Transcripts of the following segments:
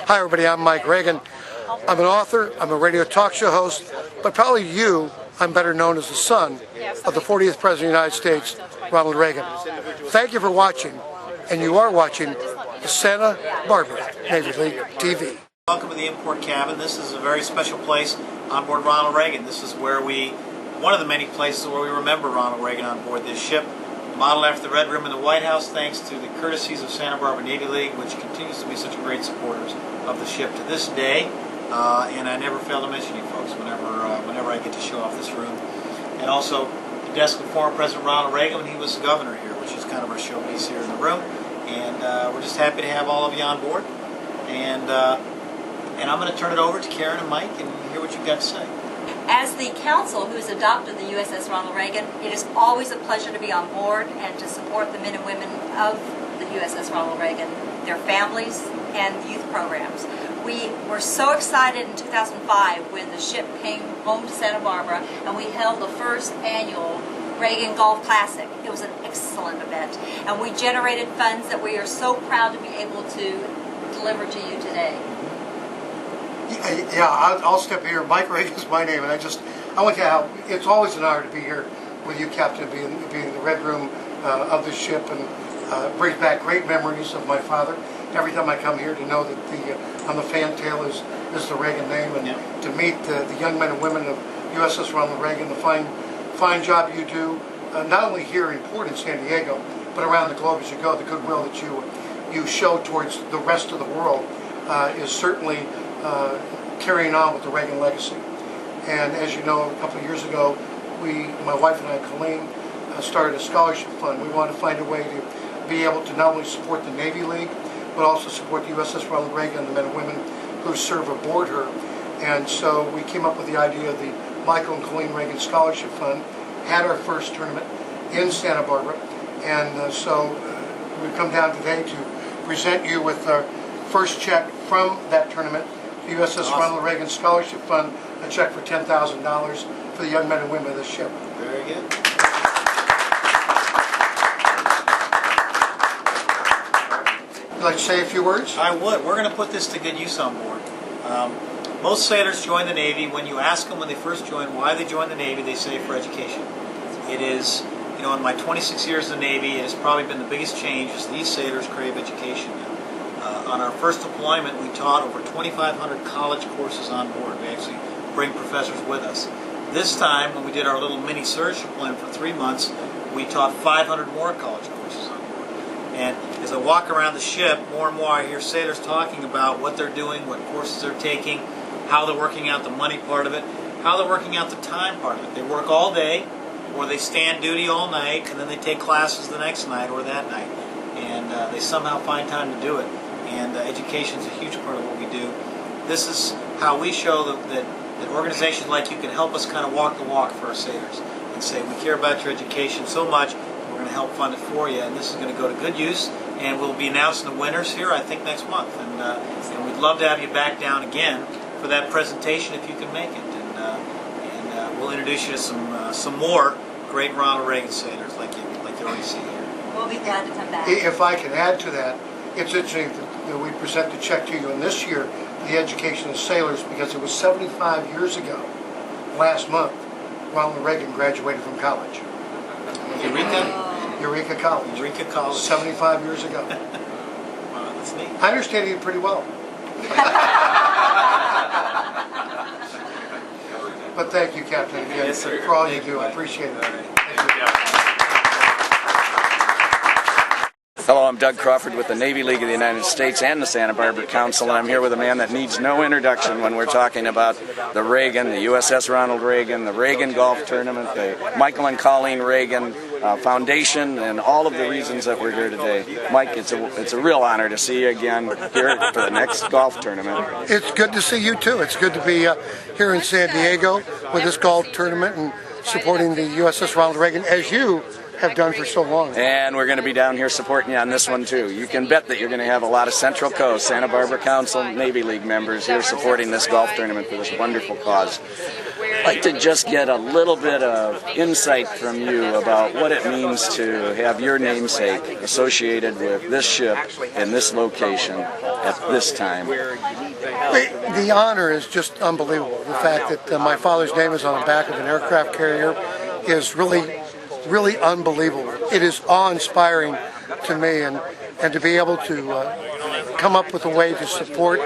Hi everybody, I'm Mike Reagan. I'm an author, I'm a radio talk show host, but probably I'm better known as the son of the 40th President of the United States, Ronald Reagan. Thank you for watching, and you are watching the Santa Barbara Navy League TV. Welcome to the Import Cabin. This is a very special place on board Ronald Reagan. This is where one of the many places where we remember Ronald Reagan on board this ship. Modeled after the Red Room in the White House, thanks to the courtesies of Santa Barbara Navy League, which continues to be such great supporters of the ship to this day. And I never fail to mention you folks whenever I get to show off this room. And also the desk of former President Ronald Reagan when he was the governor here, which is kind of our showpiece here in the room. And we're just happy to have all of you on board. And I'm going to turn it over to Karen and Mike and hear what you've got to say. As the council who's adopted the USS Ronald Reagan, it is always a pleasure to be on board and to support the men and women of the USS Ronald Reagan, their families, and youth programs. We were so excited in 2005 when the ship came home to Santa Barbara and we held the first annual Reagan Golf Classic. It was an excellent event, and we generated funds that we are so proud to be able to deliver to you today. Yeah, I'll step here. Mike Reagan is my name, and I want to how it's always an honor to be here with you, Captain, being in the Red Room of the ship, and brings back great memories of my father. Every time I come here, to know that on the fantail is the Reagan name, and to meet the young men and women of USS Ronald Reagan, the fine job you do, not only here in port in San Diego, but around the globe as you go. The goodwill that you show towards the rest of the world is certainly carrying on with the Reagan legacy. And as you know, a couple of years ago, my wife and I, Colleen, started a scholarship fund. We wanted to find a way to be able to not only support the Navy League, but also support the USS Ronald Reagan and the men and women who serve aboard her. And so we came up with the idea of the Michael and Colleen Reagan Scholarship Fund, had our first tournament in Santa Barbara, and so we've come down today to present you with our first check from that tournament, the USS Ronald Reagan Scholarship Fund, a check for $10,000 for the young men and women of this ship. Very good. Would you like to say a few words? I would. We're going to put this to good use on board. Most sailors join the Navy. When you ask them when they first join why they join the Navy, they say for education. It is, in my 26 years in the Navy, it has probably been the biggest change as these sailors crave education now. On our first deployment, we taught over 2,500 college courses on board. We actually bring professors with us. This time, when we did our little mini surge deployment for 3 months, we taught 500 more college courses on board. And as I walk around the ship, more and more I hear sailors talking about what they're doing, what courses they're taking, how they're working out the money part of it, how they're working out the time part of it. They work all day, or they stand duty all night, and then they take classes the next night or that night. And they somehow find time to do it. And education is a huge part of what we do. This is how we show that organizations like you can help us kind of walk the walk for our sailors and say, we care about your education so much, we're going to help fund it for you, and this is going to go to good use, and we'll be announcing the winners here, I think, next month. And we'd love to have you back down again for that presentation if you can make it. And we'll introduce you to some more great Ronald Reagan sailors like you already see here. We'll be glad to come back. If I can add to that, it's interesting that we present the check to you, and this year, the education of sailors, because it was 75 years ago, last month, Ronald Reagan graduated from college. Eureka College. Eureka College. 75 years ago. Wow, that's neat. I understand you pretty well. But thank you, Captain, again, Yes, sir. for all you do. I appreciate it. Thank you. Hello, I'm Doug Crawford with the Navy League of the United States and the Santa Barbara Council, and I'm here with a man that needs no introduction when we're talking about the Reagan, the USS Ronald Reagan, the Reagan Golf Tournament, the Michael and Colleen Reagan Foundation, and all of the reasons that we're here today. Mike, it's a real honor to see you again here for the next golf tournament. It's good to see you, too. It's good to be here in San Diego with this golf tournament and supporting the USS Ronald Reagan, as you have done for so long. And we're going to be down here supporting you on this one too. You can bet that you're going to have a lot of Central Coast, Santa Barbara Council, Navy League members here supporting this golf tournament for this wonderful cause. like to just get a little bit of insight from you about what it means to have your namesake associated with this ship in this location at this time. The honor is just unbelievable. The fact that my father's name is on the back of an aircraft carrier is really unbelievable. It is awe-inspiring to me, and to be able to come up with a way to support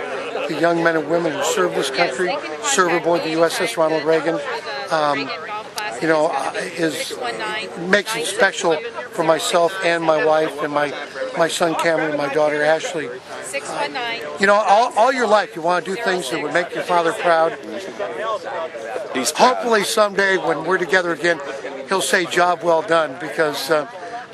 the young men and women who serve this country, serve aboard the USS Ronald Reagan, makes it special for myself and my wife and my son Cameron and my daughter Ashley. All your life you want to do things that would make your father proud. Hopefully someday when we're together again, he'll say job well done, because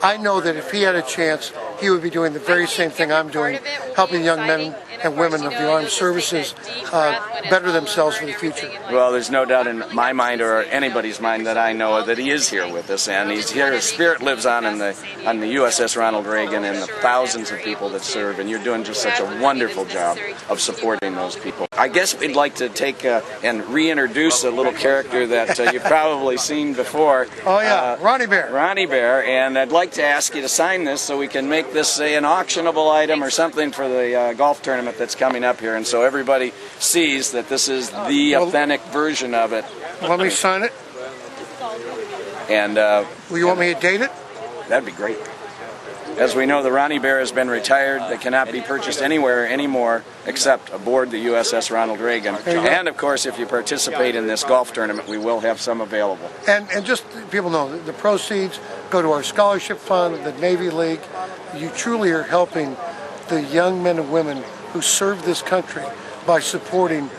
I know that if he had a chance, he would be doing the very same thing I'm doing, helping young men and women of the armed services better themselves for the future. Well, there's no doubt in my mind or anybody's mind that I know that he is here with us, and he's here. His spirit lives on the USS Ronald Reagan and the thousands of people that serve, and you're doing just such a wonderful job of supporting those people. I guess we'd like to take and reintroduce a little character that you've probably seen before. Oh yeah, Ronnie Bear. Ronnie Bear, and I'd like to ask you to sign this so we can make this an auctionable item or something for the golf tournament that's coming up here, and so everybody sees that this is the authentic version of it. Let me sign it. And will you want me to date it? That'd be great. As we know, the Ronnie Bear has been retired. They cannot be purchased anywhere anymore except aboard the USS Ronald Reagan. And of course, if you participate in this golf tournament, we will have some available. And just people know the proceeds go to our scholarship fund, the Navy League. You truly are helping the young men and women who serve this country by supporting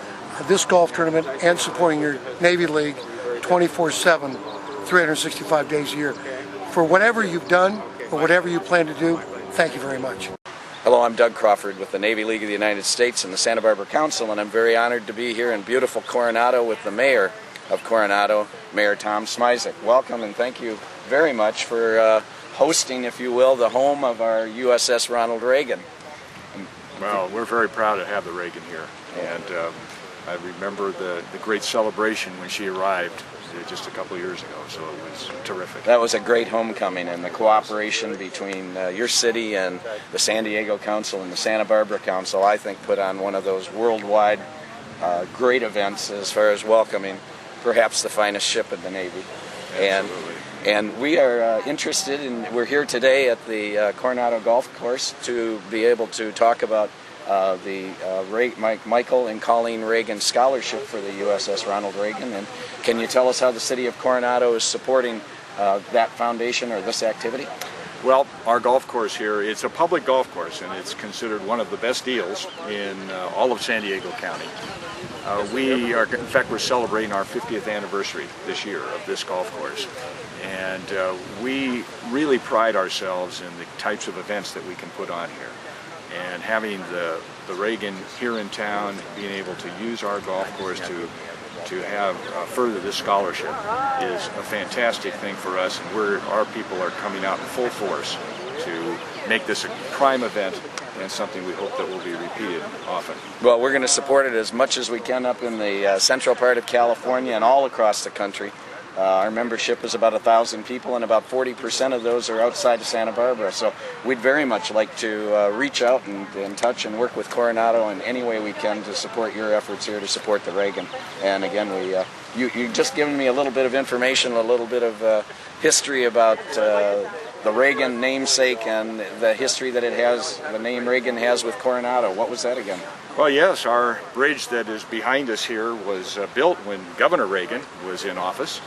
this golf tournament and supporting your Navy League 24/7, 365 days a year. For whatever you've done or whatever you plan to do, thank you very much. Hello, I'm Doug Crawford with the Navy League of the United States and the Santa Barbara Council, and I'm very honored to be here in beautiful Coronado with the mayor of Coronado, Mayor Tom Smisek. Welcome, and thank you very much for hosting, if you will, the home of our USS Ronald Reagan. Well, we're very proud to have the Reagan here, and I remember the great celebration when she arrived just a couple of years ago, so it was terrific. That was a great homecoming, and the cooperation between your city and the San Diego Council and the Santa Barbara Council, I think, put on one of those worldwide great events as far as welcoming perhaps the finest ship in the Navy. And we are interested in, we're here today at the Coronado Golf Course to be able to talk about the Michael and Colleen Reagan Scholarship for the USS Ronald Reagan. And can you tell us how the city of Coronado is supporting that foundation or this activity? Well, our golf course here, it's a public golf course, and it's considered one of the best deals in all of San Diego County. In fact, we're celebrating our 50th anniversary this year of this golf course. And we really pride ourselves in the types of events that we can put on here. And having the Reagan here in town, being able to use our golf course to have further this scholarship is a fantastic thing for us, and our people are coming out in full force to make this a prime event and something we hope that will be repeated often. Well, we're going to support it as much as we can up in the central part of California and all across the country. Our membership is about 1,000 people, and about 40% of those are outside of Santa Barbara. So we'd very much like to reach out and touch and work with Coronado in any way we can to support your efforts here to support the Reagan. And again, you just given me a little bit of information, a little bit of history about the Reagan namesake and the history that it has, the name Reagan has with Coronado. What was that again? Well, yes, our bridge that is behind us here was built when Governor Reagan was in office.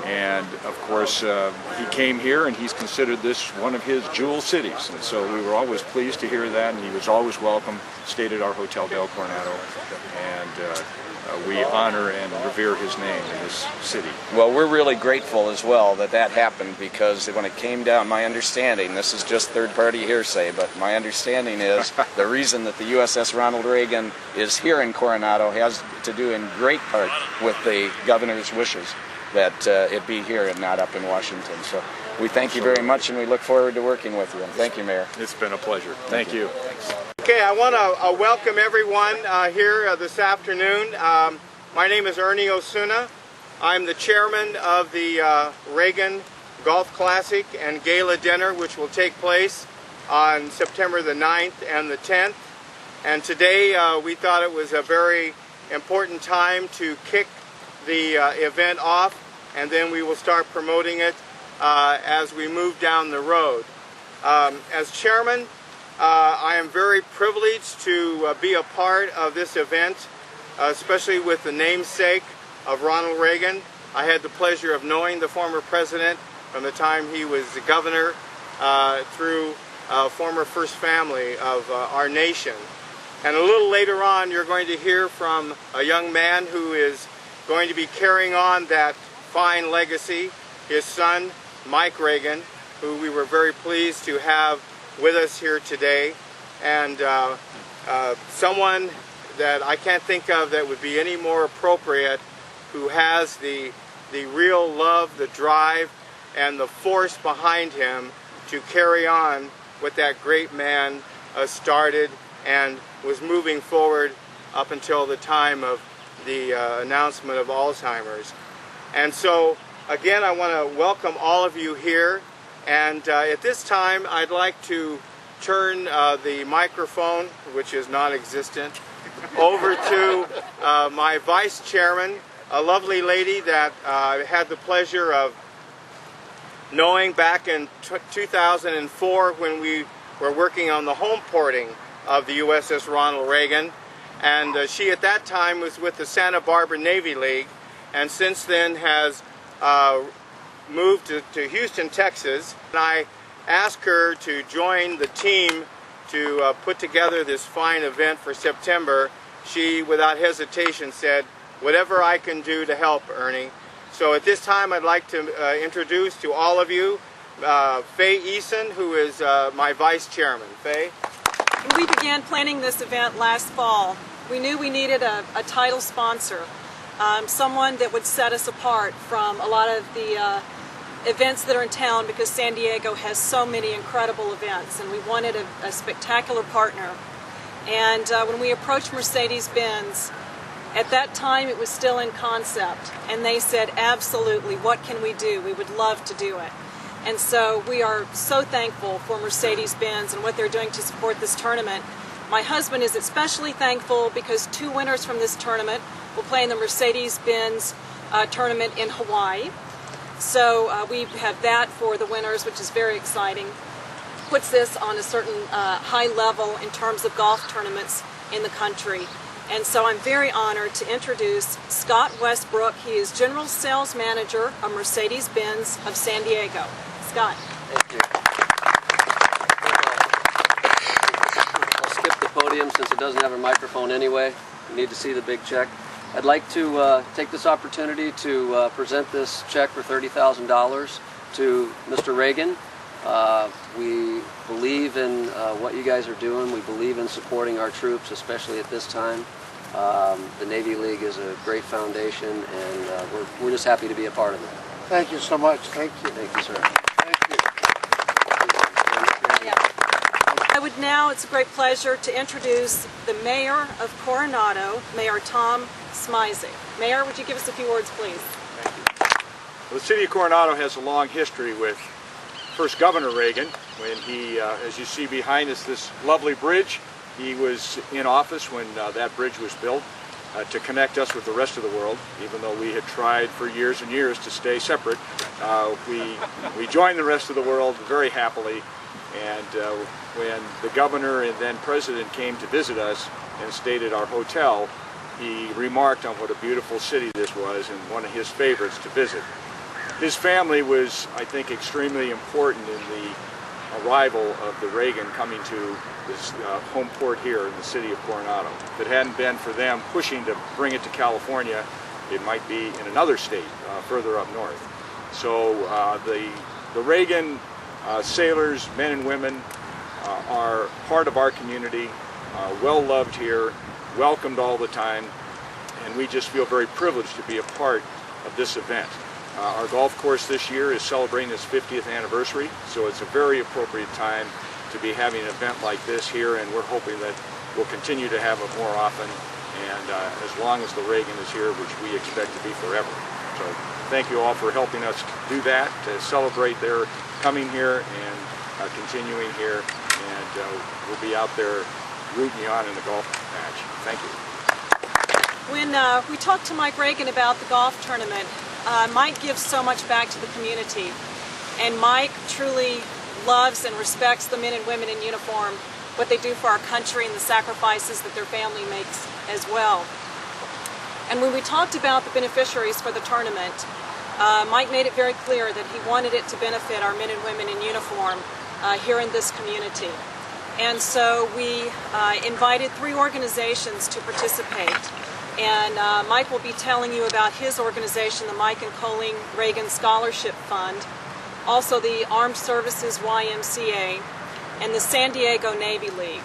And of course, he came here and he's considered this one of his jewel cities. And so we were always pleased to hear that, and he was always welcome, stayed at our Hotel Del Coronado. And we honor and revere his name in this city. Well, we're really grateful as well that that happened, because when it came down, my understanding, this is just third-party hearsay, but my understanding is the reason that the USS Ronald Reagan is here in Coronado has to do in great part with the governor's wishes that it be here and not up in Washington. So we thank you very much, and we look forward to working with you. And thank you, Mayor. It's been a pleasure. Thank you. Okay, I want to welcome everyone here this afternoon. My name is Ernie Osuna. I'm the chairman of the Reagan Golf Classic and Gala Dinner, which will take place on September the 9th and the 10th. And today we thought it was a very important time to kick the event off, and then we will start promoting it as we move down the road. As chairman, I am very privileged to be a part of this event, especially with the namesake of Ronald Reagan. I had the pleasure of knowing the former president from the time he was the governor through former first family of our nation. And a little later on, you're going to hear from a young man who is going to be carrying on that fine legacy, his son, Mike Reagan, who we were very pleased to have with us here today, and someone that I can't think of that would be any more appropriate, who has the real love, the drive, and the force behind him to carry on what that great man started and was moving forward up until the time of the announcement of Alzheimer's. And so, again, I want to welcome all of you here. And at this time, I'd like to turn the microphone, which is non-existent, over to my vice chairman, a lovely lady that I had the pleasure of knowing back in 2004 when we were working on the home porting of the USS Ronald Reagan. And she at that time was with the Santa Barbara Navy League, and since then has moved to Houston, Texas. And I asked her to join the team to put together this fine event for September. She, without hesitation, said, "Whatever I can do to help, Ernie." So at this time, I'd like to introduce to all of you Faye Eason, who is my vice chairman. Faye? When we began planning this event last fall, we knew we needed a title sponsor, someone that would set us apart from a lot of the events that are in town, because San Diego has so many incredible events, and we wanted a spectacular partner. And when we approached Mercedes-Benz, at that time it was still in concept, and they said, absolutely, what can we do? We would love to do it. And so we are so thankful for Mercedes-Benz and what they're doing to support this tournament. My husband is especially thankful because 2 winners from this tournament will play in the Mercedes-Benz tournament in Hawaii. So we have that for the winners, which is very exciting. Puts this on a certain high level in terms of golf tournaments in the country. And so I'm very honored to introduce Scott Westbrook. He is General Sales Manager of Mercedes-Benz of San Diego. Scott. Thank you. I'll skip the podium since it doesn't have a microphone anyway. You need to see the big check. I'd like to take this opportunity to present this check for $30,000 to Mr. Reagan. We believe in what you guys are doing. We believe in supporting our troops, especially at this time. The Navy League is a great foundation, and we're just happy to be a part of it. Thank you so much. Thank you. Thank you, sir. Thank you. I would now, it's a great pleasure to introduce the Mayor of Coronado, Mayor Tom Smisek. Mayor, would you give us a few words, please? Thank you. Well, the city of Coronado has a long history with first Governor Reagan. When he, as you see behind us, this lovely bridge, he was in office when that bridge was built to connect us with the rest of the world. Even though we had tried for years and years to stay separate, we joined the rest of the world very happily. And when the governor and then president came to visit us and stayed at our hotel, he remarked on what a beautiful city this was and one of his favorites to visit. His family was, I think, extremely important in the arrival of the Reagan coming to this home port here in the city of Coronado. If it hadn't been for them pushing to bring it to California, it might be in another state further up north. So the Reagan sailors, men and women, are part of our community, well loved here, welcomed all the time, and we just feel very privileged to be a part of this event. Our golf course this year is celebrating its 50th anniversary, so it's a very appropriate time to be having an event like this here, and we're hoping that we'll continue to have it more often, and as long as the Reagan is here, which we expect to be forever. So thank you all for helping us do that, to celebrate their coming here and continuing here, and we'll be out there rooting you on in the golf match. Thank you. When we talked to Mike Reagan about the golf tournament, Mike gives so much back to the community, and Mike truly loves and respects the men and women in uniform, what they do for our country and the sacrifices that their family makes as well. And when we talked about the beneficiaries for the tournament, Mike made it very clear that he wanted it to benefit our men and women in uniform here in this community. And so we invited 3 organizations to participate. And Mike will be telling you about his organization, the Mike and Colleen Reagan Scholarship Fund, also the Armed Services YMCA, and the San Diego Navy League.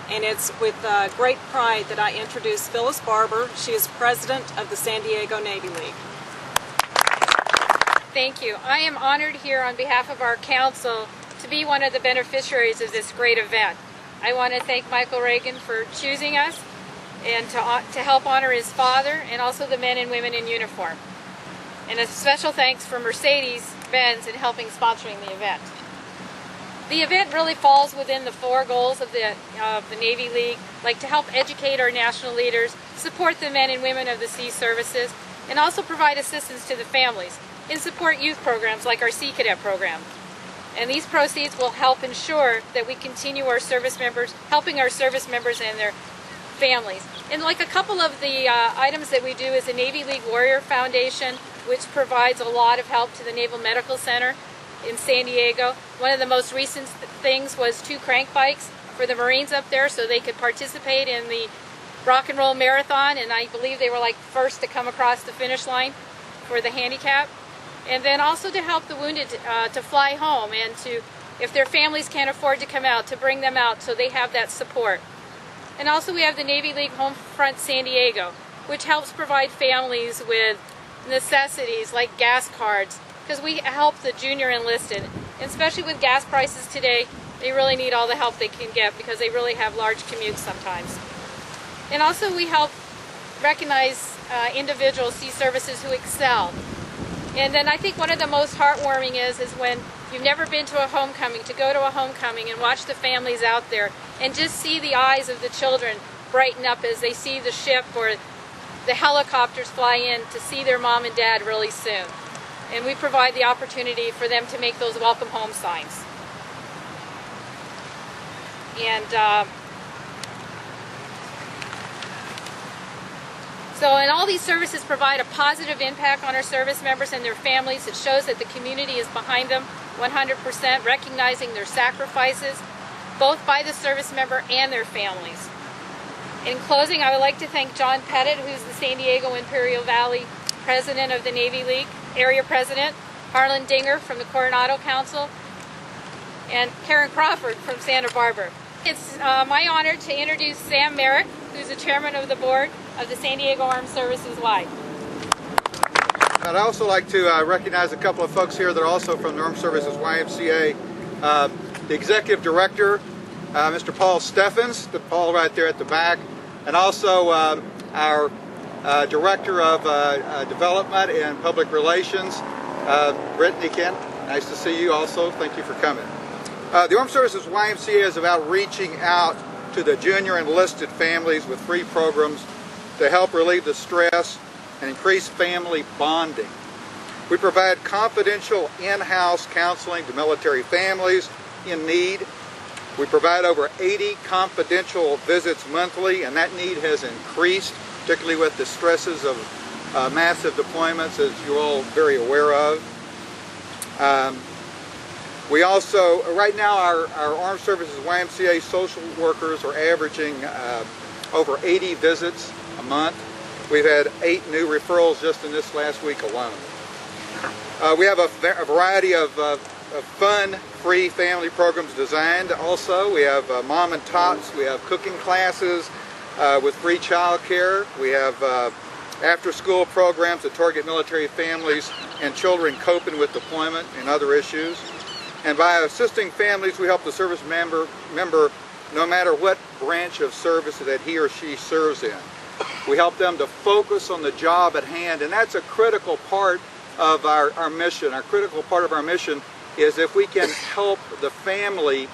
And it's with great pride that I introduce Phyllis Barber. She is president of the San Diego Navy League. Thank you. I am honored here on behalf of our council to be one of the beneficiaries of this great event. I want to thank Michael Reagan for choosing us and to help honor his father and also the men and women in uniform. And a special thanks for Mercedes-Benz in helping sponsoring the event. The event really falls within the 4 goals of the Navy League, like to help educate our national leaders, support the men and women of the sea services, and also provide assistance to the families, and support youth programs like our Sea Cadet program. And these proceeds will help ensure that we continue our service members, helping our service members and their families. And like a couple of the items that we do is the Navy League Warrior Foundation, which provides a lot of help to the Naval Medical Center in San Diego. One of the most recent things was 2 crank bikes for the Marines up there so they could participate in the rock and roll marathon, and I believe they were like first to come across the finish line for the handicap. And then also to help the wounded to fly home, and to, if their families can't afford to come out, to bring them out so they have that support. And also we have the Navy League Homefront San Diego, which helps provide families with necessities like gas cards, because we help the junior enlisted, and especially with gas prices today, they really need all the help they can get because they really have large commutes sometimes. And also we help recognize individual sea services who excel. And then I think one of the most heartwarming is when you've never been to a homecoming, to go to a homecoming and watch the families out there and just see the eyes of the children brighten up as they see the ship or the helicopters fly in to see their mom and dad really soon. And we provide the opportunity for them to make those welcome home signs. And and all these services provide a positive impact on our service members and their families. It shows that the community is behind them 100%, recognizing their sacrifices, both by the service member and their families. In closing, I would like to thank John Pettit, who's the San Diego Imperial Valley President of the Navy League, Area President, Harlan Dinger from the Coronado Council, and Karen Crawford from Santa Barbara. It's my honor to introduce Sam Merrick, who's the chairman of the board of the San Diego Armed Services Y. I'd also like to recognize a couple of folks here that are also from the Armed Services YMCA. The executive director, Mr. Paul Steffens, Paul right there at the back, and also our director of development and public relations, Brittany Kent. Nice to see you also. Thank you for coming. The Armed Services YMCA is about reaching out to the junior enlisted families with free programs to help relieve the stress and increase family bonding. We provide confidential in-house counseling to military families in need. We provide over 80 confidential visits monthly, and that need has increased, particularly with the stresses of massive deployments, as you're all very aware of. We also, right now, our Armed Services YMCA social workers are averaging over 80 visits a month. We've had 8 new referrals just in this last week alone. We have a variety of fun, free family programs designed also. We have mom and tots, we have cooking classes with free child care. We have after-school programs that target military families and children coping with deployment and other issues. And by assisting families, we help the service member no matter what branch of service that he or she serves in. We help them to focus on the job at hand, and that's a critical part of our mission. Our critical part of our mission is if we can help the family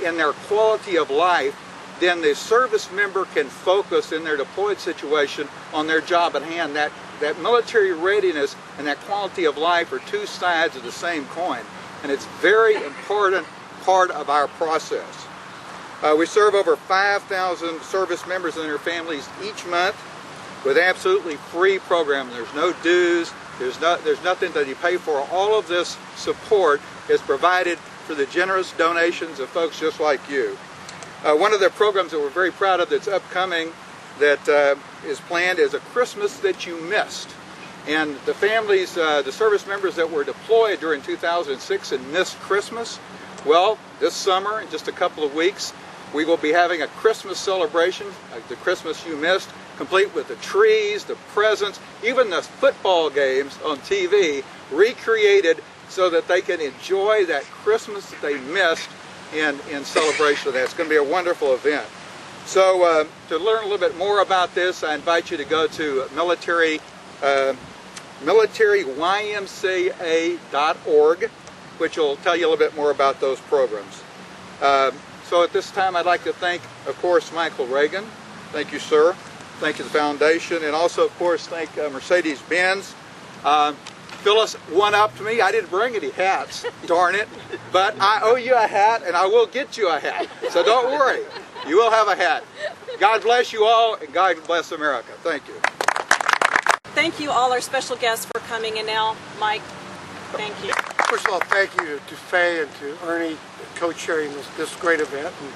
in their quality of life, then the service member can focus in their deployed situation on their job at hand. That military readiness and that quality of life are two sides of the same coin, and it's very important part of our process. We serve over 5,000 service members and their families each month with absolutely free programming. There's no dues, there's nothing that you pay for. All of this support is provided for the generous donations of folks just like you. One of the programs that we're very proud of that's upcoming that is planned is a Christmas that you missed. And the families, the service members that were deployed during 2006 and missed Christmas, well, this summer, in just a couple of weeks, we will be having a Christmas celebration, the Christmas you missed, complete with the trees, the presents, even the football games on TV, recreated so that they can enjoy that Christmas that they missed in celebration of that. It's going to be a wonderful event. So to learn a little bit more about this, I invite you to go to militaryymca.org, which will tell you a little bit more about those programs. So at this time, I'd like to thank, of course, Michael Reagan. Thank you, sir. Thank you, the foundation. And also, of course, thank Mercedes-Benz. Phyllis one up to me. I didn't bring any hats, darn it. But I owe you a hat, and I will get you a hat. So don't worry. You will have a hat. God bless you all, and God bless America. Thank you. Thank you, all our special guests, for coming. And now, Mike, thank you. First of all, thank you to Faye and to Ernie, co-chairing this great event, and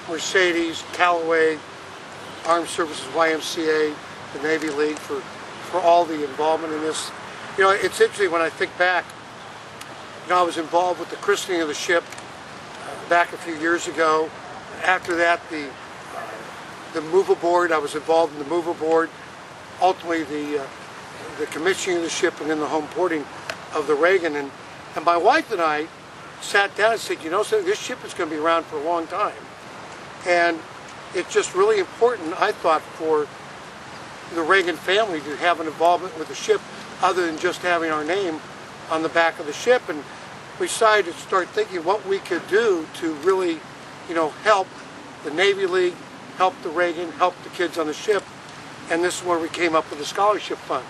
Mercedes, Callaway, Armed Services YMCA, the Navy League for all the involvement in this. You know, it's interesting when I think back. You know, I was involved with the christening of the ship back a few years ago. After that, the move aboard. I was involved in the move aboard. Ultimately, the commissioning of the ship and then the home porting of the Reagan. And my wife and I sat down and said, you know, so this ship is going to be around for a long time. And it's just really important, I thought, for the Reagan family to have an involvement with the ship other than just having our name on the back of the ship. And we decided to start thinking what we could do to really, you know, help the Navy League, help the Reagan, help the kids on the ship. And this is where we came up with the scholarship fund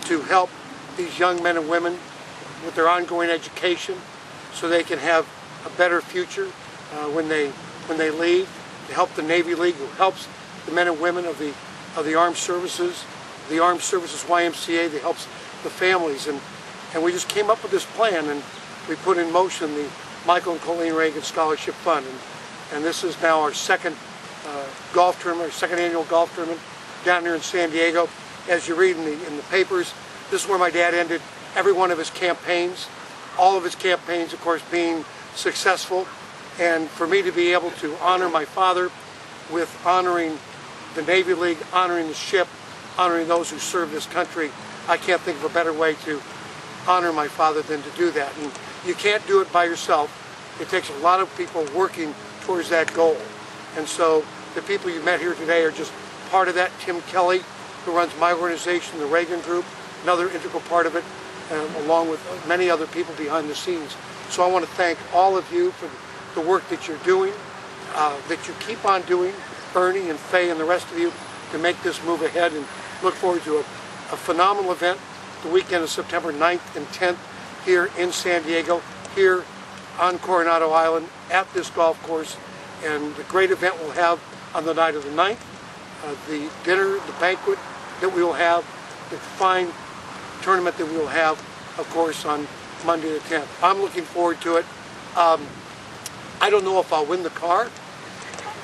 to help these young men and women with their ongoing education so they can have a better future when they leave, to help the Navy League, who helps the men and women of the Armed Services, the Armed Services YMCA, that helps the families. And we just came up with this plan, and we put in motion the Michael and Colleen Reagan Scholarship Fund. And this is now our second golf tournament, our second annual golf tournament down here in San Diego. As you read in the papers, this is where my dad ended every one of his campaigns, all of his campaigns, of course, being successful. And for me to be able to honor my father with honoring the Navy League, honoring the ship, honoring those who serve this country, I can't think of a better way to honor my father than to do that. And you can't do it by yourself. It takes a lot of people working towards that goal. And so the people you met here today are just part of that. Tim Kelly, who runs my organization, the Reagan Group, another integral part of it, along with many other people behind the scenes. So I want to thank all of you for the work that you're doing, that you keep on doing, Ernie and Faye and the rest of you, to make this move ahead, and look forward to a phenomenal event the weekend of September 9th and 10th here in San Diego, here on Coronado Island at this golf course. And the great event we'll have on the night of the 9th, the dinner, the banquet that we will have, the fine tournament that we will have, of course, on Monday the 10th. I'm looking forward to it. I don't know if I'll win the car.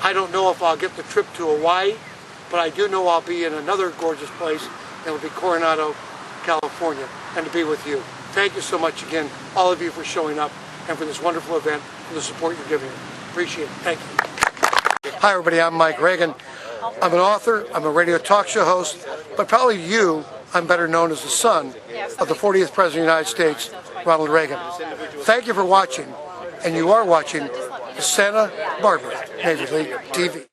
I don't know if I'll get the trip to Hawaii, but I do know I'll be in another gorgeous place. It'll be Coronado, California, and to be with you. Thank you so much again, all of you, for showing up and for this wonderful event, and the support you're giving. Appreciate it. Thank you. Hi, everybody. I'm Mike Reagan. I'm an author. I'm a radio talk show host, but probably to you, I'm better known as the son of the 40th President of the United States, Ronald Reagan. Thank you for watching, and you are watching the Santa Barbara Navy League TV.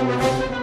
Thank you.